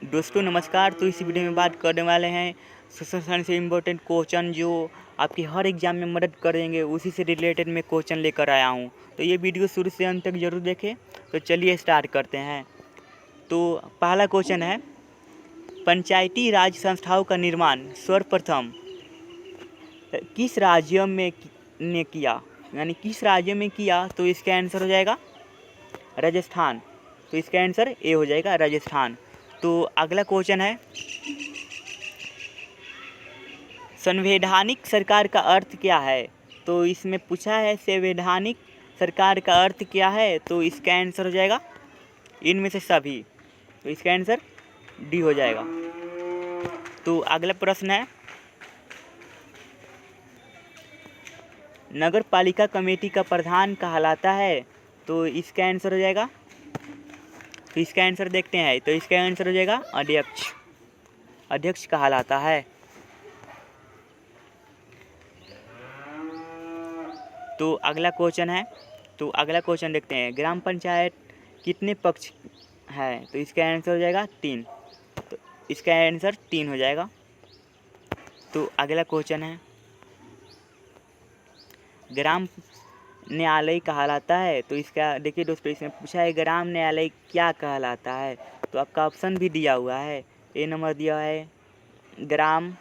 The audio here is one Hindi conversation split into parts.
दोस्तों नमस्कार। तो इस वीडियो में बात करने वाले हैं सोशल साइंस से इम्पोर्टेंट क्वेश्चन जो आपके हर एग्जाम में मदद करेंगे, उसी से रिलेटेड मैं क्वेश्चन लेकर आया हूं। तो ये वीडियो शुरू से अंत तक जरूर देखें। तो चलिए स्टार्ट करते हैं। तो पहला क्वेश्चन है, पंचायती राज संस्थाओं का निर्माण सर्वप्रथम किस राज्य में ने किया, यानी किस राज्य में किया? तो इसका आंसर हो जाएगा राजस्थान। तो इसका आंसर ए हो जाएगा राजस्थान। तो अगला क्वेश्चन है, संवैधानिक सरकार का अर्थ क्या है? तो इसमें पूछा है संवैधानिक सरकार का अर्थ क्या है? तो इसका आंसर हो जाएगा इनमें से सभी। तो इसका आंसर डी हो जाएगा। तो अगला प्रश्न है, नगर पालिका कमेटी का प्रधान कहलाता है? तो इसका आंसर हो जाएगा, तो इसका आंसर देखते हैं। तो इसका आंसर हो जाएगा अध्यक्ष। अध्यक्ष कहलाता है। तो अगला क्वेश्चन है, तो अगला क्वेश्चन देखते हैं, ग्राम पंचायत कितने पक्ष है? तो इसका आंसर हो जाएगा 3। तो इसका आंसर 3 हो जाएगा। तो अगला क्वेश्चन है, ग्राम न्यायालय कहलाता है? तो इसका देखिए दोस्तों, इसमें पूछा है ग्राम न्यायालय क्या कहलाता है? तो आपका ऑप्शन भी दिया हुआ है। ए नंबर दिया है ग्राम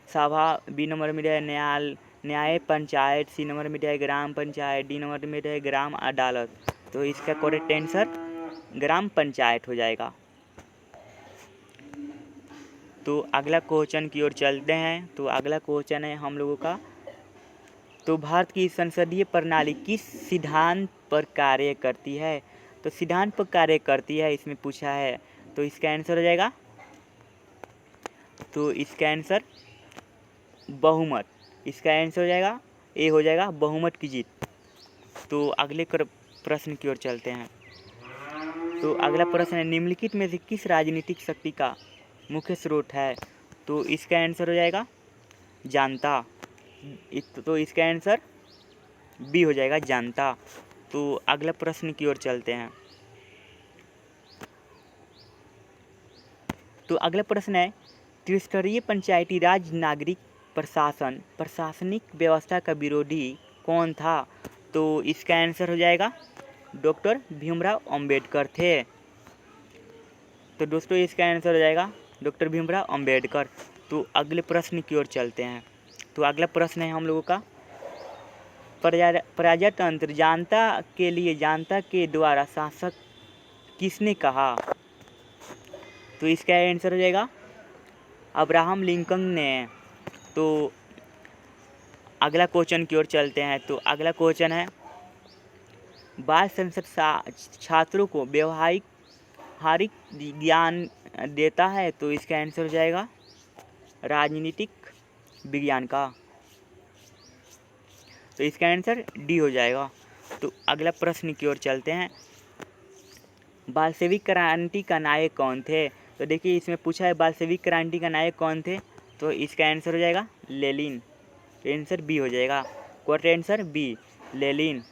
सभा, बी नंबर में दिया है न्याय पंचायत, सी नंबर में दिया है ग्राम पंचायत, डी नंबर में दिया है ग्राम अदालत। तो इसका करेक्ट आंसर ग्राम पंचायत हो जाएगा। तो अगला क्वेश्चन की ओर चलते हैं। तो अगला क्वेश्चन है हम लोगों का, तो भारत की संसदीय प्रणाली किस सिद्धांत पर कार्य करती है? तो सिद्धांत पर कार्य करती है इसमें पूछा है। तो इसका आंसर हो जाएगा, तो इसका आंसर बहुमत। इसका आंसर हो जाएगा ए हो जाएगा बहुमत की जीत। तो अगले प्रश्न की ओर चलते हैं। तो अगला प्रश्न है, निम्नलिखित में से किस राजनीतिक शक्ति का मुख्य स्रोत है? तो इसका आंसर हो जाएगा जनता। तो इसका आंसर बी हो जाएगा जनता। तो अगला प्रश्न की ओर चलते हैं। तो अगला प्रश्न है, त्रिस्तरीय पंचायती राज नागरिक प्रशासनिक व्यवस्था का विरोधी कौन था? तो इसका आंसर हो जाएगा डॉक्टर भीमराव अंबेडकर थे। तो दोस्तों इसका आंसर हो जाएगा डॉक्टर भीमराव अंबेडकर। तो अगले प्रश्न की ओर चलते हैं। तो अगला प्रश्न है हम लोगों का, प्रजातंत्र जनता के लिए जनता के द्वारा शासक किसने कहा? तो इसका आंसर हो जाएगा अब्राहम लिंकन ने। तो अगला क्वेश्चन की ओर चलते हैं। तो अगला क्वेश्चन है, बाल संसद छात्रों को व्यवहारिक ज्ञान देता है? तो इसका आंसर हो जाएगा राजनीतिक विज्ञान का। तो इसका आंसर डी हो जाएगा। तो अगला प्रश्न की ओर चलते हैं, बालसेविक क्रांति का नायक कौन थे? तो देखिए इसमें पूछा है बालसेविक क्रांति का नायक कौन थे? तो इसका आंसर हो जाएगा लेनिन। तो आंसर बी हो जाएगा, करेक्ट आंसर बी लेनिन।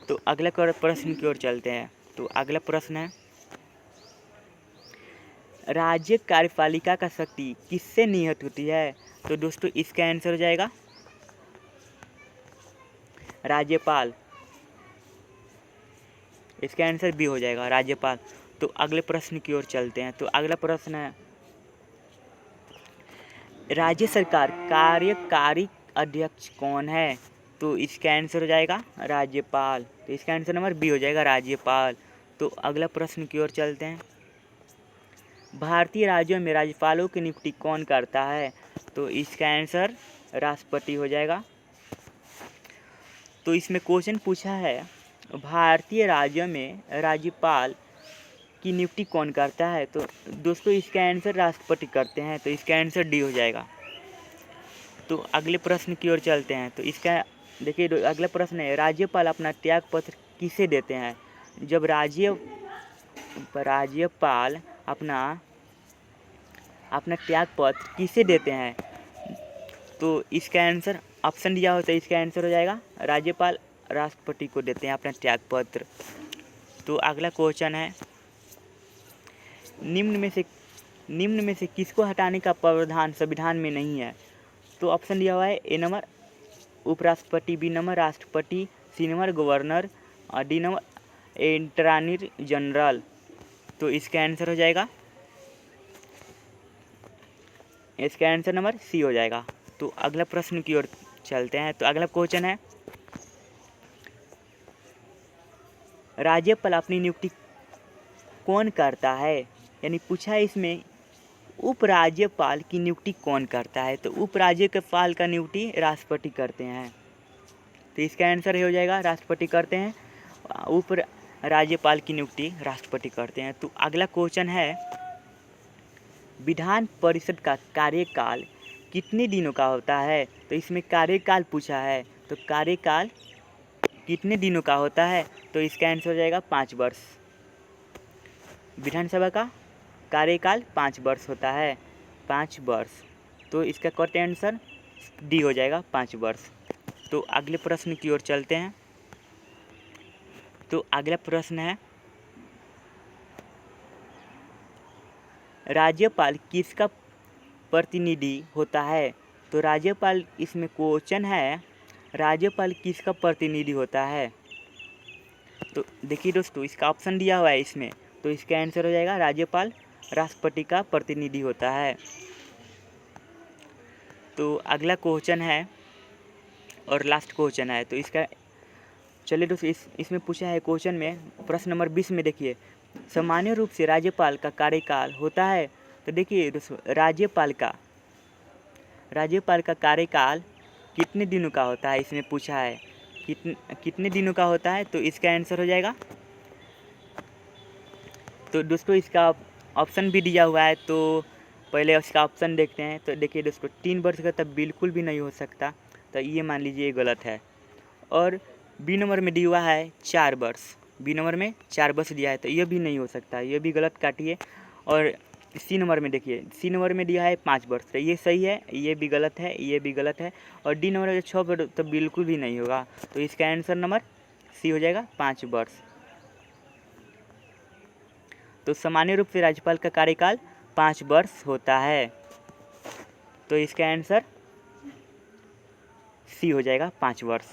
तो अगला प्रश्न की ओर चलते हैं। तो अगला प्रश्न है, राज्य कार्यपालिका का शक्ति किससे निहित होती है? तो दोस्तों इसका आंसर हो जाएगा राज्यपाल। इसका आंसर बी हो जाएगा राज्यपाल। तो अगले प्रश्न की ओर चलते हैं। तो अगला प्रश्न है, राज्य सरकार कार्यकारी अध्यक्ष कौन है? तो इसका आंसर हो जाएगा राज्यपाल। तो इसका आंसर नंबर बी हो जाएगा राज्यपाल। तो अगला प्रश्न की ओर चलते हैं, भारतीय राज्यों में राज्यपालों की नियुक्ति कौन करता है? तो इसका आंसर राष्ट्रपति हो जाएगा। तो इसमें क्वेश्चन पूछा है भारतीय राज्यों में राज्यपाल की नियुक्ति कौन करता है? तो दोस्तों इसका आंसर राष्ट्रपति करते हैं। तो इसका आंसर डी हो जाएगा। तो अगले प्रश्न की ओर चलते हैं। तो इसका देखिए अगला प्रश्न है, राज्यपाल अपना त्याग पत्र किसे देते हैं? जब राज्यपाल अपना त्याग पत्र किसे देते हैं? तो इसका आंसर ऑप्शन दिया होता है, इसका आंसर हो जाएगा राज्यपाल राष्ट्रपति को देते हैं अपना त्याग पत्र। तो अगला क्वेश्चन है, निम्न में से किसको हटाने का प्रावधान संविधान में नहीं है? तो ऑप्शन दिया हुआ है ए नंबर उपराष्ट्रपति, बी नंबर राष्ट्रपति, सी नंबर गवर्नर और डी नंबर अटॉर्नी जनरल। तो इसका आंसर हो जाएगा, इसका आंसर नंबर सी हो जाएगा। तो अगला प्रश्न की ओर चलते हैं। तो अगला क्वेश्चन है, राज्यपाल अपनी नियुक्ति कौन करता है? यानी पूछा है इसमें उपराज्यपाल की नियुक्ति कौन करता है? तो उपराज्यपाल का नियुक्ति राष्ट्रपति करते हैं। तो इसका आंसर हो जाएगा राष्ट्रपति करते हैं, उप राज्यपाल की नियुक्ति राष्ट्रपति करते हैं। तो अगला क्वेश्चन है, विधान परिषद का कार्यकाल कितने दिनों का होता है? तो इसमें कार्यकाल पूछा है, तो कार्यकाल कितने दिनों का होता है? तो इसका आंसर हो जाएगा 5 वर्ष। विधानसभा का कार्यकाल 5 वर्ष होता है, 5 वर्ष। तो इसका करेक्ट आंसर डी हो जाएगा, 5 वर्ष। तो अगले प्रश्न की ओर चलते हैं। तो अगला प्रश्न है, राज्यपाल किसका प्रतिनिधि होता है? तो राज्यपाल, इसमें क्वेश्चन है राज्यपाल किसका प्रतिनिधि होता है? तो देखिए दोस्तों, इसका ऑप्शन दिया हुआ है इसमें, तो इसका आंसर हो जाएगा राज्यपाल राष्ट्रपति का प्रतिनिधि होता है। तो अगला क्वेश्चन है और लास्ट क्वेश्चन है। तो इसका चलिए दोस्तों, इसमें पूछा है क्वेश्चन में प्रश्न नंबर 20 में देखिए, सामान्य रूप से राज्यपाल का कार्यकाल होता है। तो देखिए दोस्तों, राज्यपाल का कार्यकाल कितने दिनों का होता है? इसमें पूछा है कितने दिनों का होता है? तो इसका आंसर हो जाएगा, तो दोस्तों इसका ऑप्शन भी दिया हुआ है, तो पहले इसका ऑप्शन देखते हैं। तो देखिए दोस्तों, 3 वर्ष का तब बिल्कुल भी नहीं हो सकता, तो ये मान लीजिए गलत है। और बी नंबर में दिया हुआ है 4 वर्ष, बी नंबर में 4 वर्ष दिया है, तो ये भी नहीं हो सकता, ये भी गलत काटिए। और सी नंबर में देखिए, सी नंबर में दिया है 5 वर्ष, तो ये सही है, ये भी गलत है, ये भी गलत है। और डी नंबर में 6 वर्ष तो बिल्कुल भी नहीं होगा, तो इसका आंसर नंबर सी हो जाएगा, 5 वर्ष। तो सामान्य रूप से राज्यपाल का कार्यकाल 5 वर्ष होता है, तो इसका आंसर सी हो जाएगा, 5 वर्ष।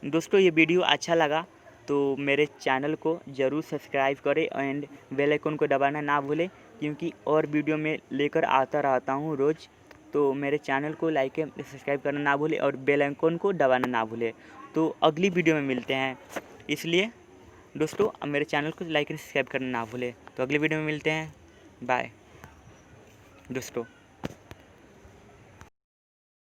दोस्तों ये वीडियो अच्छा लगा तो मेरे चैनल को ज़रूर सब्सक्राइब करें एंड बेल आइकन को दबाना ना भूलें, क्योंकि और वीडियो में लेकर आता रहता हूँ रोज़। तो मेरे चैनल को लाइक एंड सब्सक्राइब करना ना भूलें और बेल आइकन को दबाना ना भूलें। तो अगली वीडियो में मिलते हैं, इसलिए दोस्तों अब मेरे चैनल को लाइक एंड सब्सक्राइब करना ना भूलें। तो अगली वीडियो में मिलते हैं, बाय दोस्तों।